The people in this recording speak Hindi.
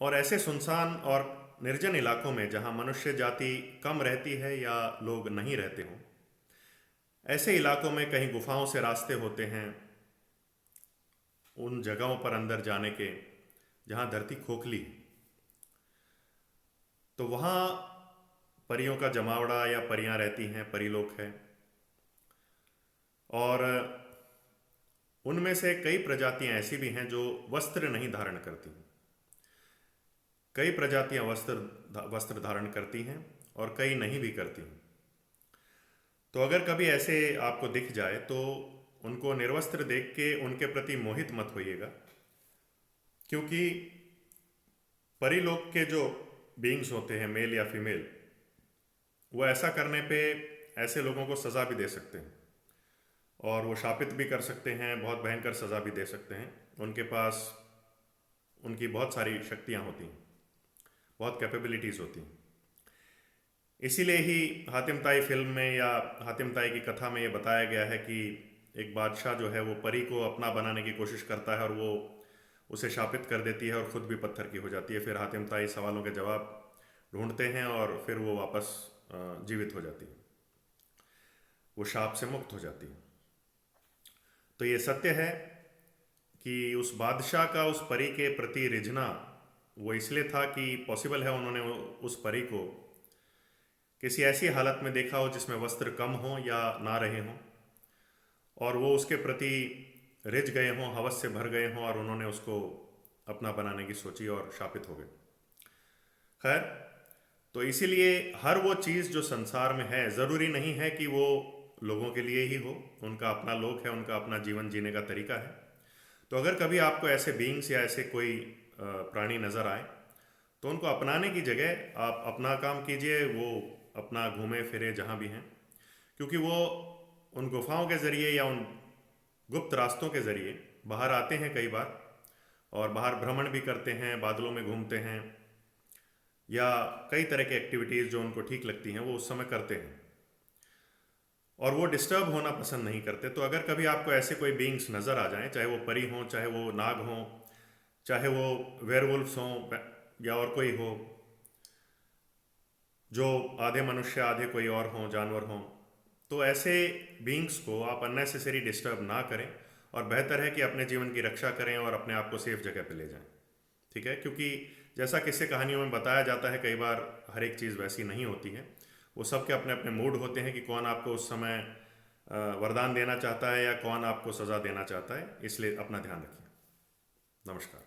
और ऐसे सुनसान और निर्जन इलाकों में जहाँ मनुष्य जाति कम रहती है या लोग नहीं रहते हों, ऐसे इलाकों में कहीं गुफाओं से रास्ते होते हैं उन जगहों पर अंदर जाने के जहाँ धरती खोखली है। तो वहाँ परियों का जमावड़ा या परियां रहती हैं, परिलोक है। और उनमें से कई प्रजातियां ऐसी भी हैं जो वस्त्र नहीं धारण करती। कई प्रजातियां वस्त्र धारण करती हैं और कई नहीं भी करती हैं। तो अगर कभी ऐसे आपको दिख जाए तो उनको निर्वस्त्र देख के उनके प्रति मोहित मत होइएगा, क्योंकि परिलोक के जो बीइंग्स होते हैं, मेल या फीमेल, वो ऐसा करने पे ऐसे लोगों को सज़ा भी दे सकते हैं और वो शापित भी कर सकते हैं, बहुत भयंकर सज़ा भी दे सकते हैं। उनके पास उनकी बहुत सारी शक्तियाँ होती हैं, बहुत कैपेबिलिटीज़ होती हैं। इसीलिए ही हातिम ताई फिल्म में या हातिम ताई की कथा में ये बताया गया है कि एक बादशाह जो है वो परी को अपना बनाने की कोशिश करता है और वो उसे शापित कर देती है और ख़ुद भी पत्थर की हो जाती है। फिर हातिम ताई सवालों के जवाब ढूंढते हैं और फिर वो वापस जीवित हो जाती है, वो शाप से मुक्त हो जाती है। तो ये सत्य है कि उस बादशाह का उस परी के प्रति रिझना वो इसलिए था कि पॉसिबल है उन्होंने उस परी को किसी ऐसी हालत में देखा हो जिसमें वस्त्र कम हो या ना रहे हों, और वो उसके प्रति रिझ गए हों, हवस से भर गए हों और उन्होंने उसको अपना बनाने की सोची और शापित हो गए। खैर, तो इसीलिए हर वो चीज़ जो संसार में है, ज़रूरी नहीं है कि वो लोगों के लिए ही हो। उनका अपना लोक है, उनका अपना जीवन जीने का तरीका है। तो अगर कभी आपको ऐसे बीइंग्स या ऐसे कोई प्राणी नज़र आए तो उनको अपनाने की जगह आप अपना काम कीजिए, वो अपना घूमे फिरे जहाँ भी हैं, क्योंकि वो उन गुफाओं के ज़रिए या उन गुप्त रास्तों के ज़रिए बाहर आते हैं कई बार, और बाहर भ्रमण भी करते हैं, बादलों में घूमते हैं या कई तरह की एक्टिविटीज़ जो उनको ठीक लगती हैं वो उस समय करते हैं, और वो डिस्टर्ब होना पसंद नहीं करते। तो अगर कभी आपको ऐसे कोई बीइंग्स नज़र आ जाएं, चाहे वो परी हों, चाहे वो नाग हों, चाहे वो वेयरवुल्फ्स हों या और कोई हो, जो आधे मनुष्य आधे कोई और हों, जानवर हों, तो ऐसे बीइंग्स को आप अननेसेसरी डिस्टर्ब ना करें और बेहतर है कि अपने जीवन की रक्षा करें और अपने आप को सेफ जगह पे ले जाएं। ठीक है, क्योंकि जैसा किस्से कहानियों में बताया जाता है, कई बार हर एक चीज़ वैसी नहीं होती है। वो सबके अपने अपने मूड होते हैं कि कौन आपको उस समय वरदान देना चाहता है या कौन आपको सज़ा देना चाहता है। इसलिए अपना ध्यान रखिए। नमस्कार।